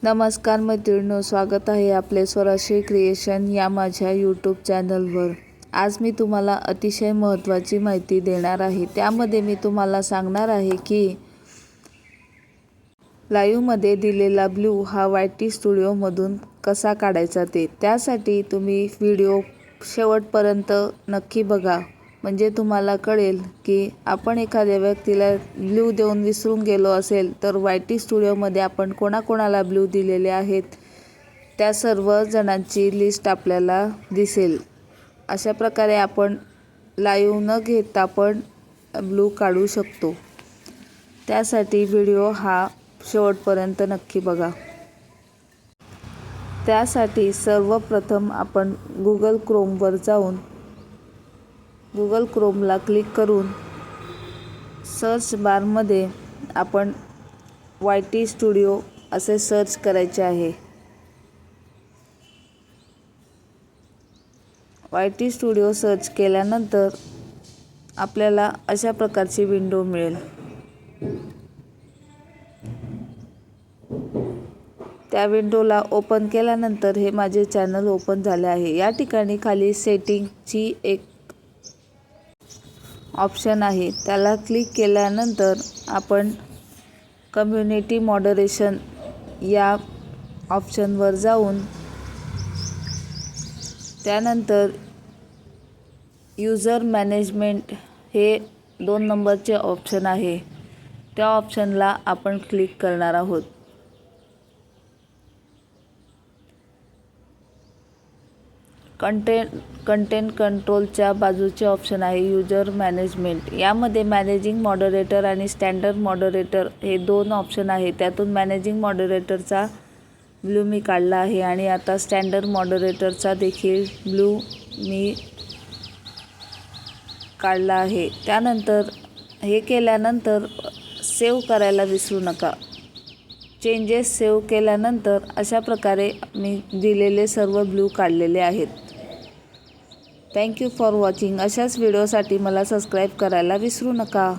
नमस्कार मैत्रिणींनो, स्वागत आहे आपले स्वराशी क्रिएशन या माझ्या यूट्यूब चॅनलवर। आज मी तुम्हाला अतिशय महत्त्वाची माहिती देणार आहे। त्यामध्ये मी तुम्हाला सांगणार आहे की लाईव्हमध्ये दिलेला ब्लू हा YT स्टुडिओमधून कसा काढायचा ते। त्यासाठी तुम्ही व्हिडिओ शेवटपर्यंत नक्की बघा, म्हणजे तुम्हाला कळेल की आपण एखाद्या व्यक्तीला ब्लू देऊन विसरून गेलो असेल तर YT स्टुडिओमध्ये आपण कोणाकोणाला ब्लू दिलेले आहेत त्या सर्व जणांची लिस्ट आपल्याला दिसेल। अशा प्रकारे आपण लाईव्ह न घेता पण ब्लू काढू शकतो। त्यासाठी व्हिडिओ हा शेवटपर्यंत नक्की बघा। त्यासाठी सर्वप्रथम आपण Google Chromeवर जाऊन Google Chromeला क्लिक करून सर्च बारमध्ये आपण YT स्टुडिओ असे सर्च करायचे आहे। YT स्टुडिओ सर्च केल्यानंतर आपल्याला अशा प्रकारची विंडो मिळेल। त्या विंडोला ओपन केल्यानंतर हे माझे चॅनल ओपन झाले आहे। या ठिकाणी खाली सेटिंगची एक ऑप्शन आहे, त्याला क्लिक केल्यानंतर आपण कम्युनिटी मॉडरेशन या ऑप्शनवर जाऊन त्यानंतर यूजर मॅनेजमेंट हे 2 नंबरचे ऑप्शन आहे, त्या ऑप्शनला आपण क्लिक करणार आहोत। कंटेंट कंट्रोलच्या बाजूचे ऑप्शन आहे यूजर मॅनेजमेंट। यामध्ये मॅनेजिंग मॉडरेटर आणि स्टँडर्ड मॉडरेटर हे 2 ऑप्शन आहेत। त्यातून मॅनेजिंग मॉडरेटरचा ब्लू मी काढला आहे आणि आता स्टँडर्ड मॉडरेटरचा देखील ब्लू मी काढला आहे। त्यानंतर हे केल्यानंतर सेव्ह करायला विसरू नका। चेंजेस सेव्ह केल्यानंतर अशा प्रकारे मी दिलेले सर्व ब्लू काढलेले आहेत। Thank you for watching. अशाच व्हिडिओसाठी मला सबस्क्राईब करायला विसरू नका।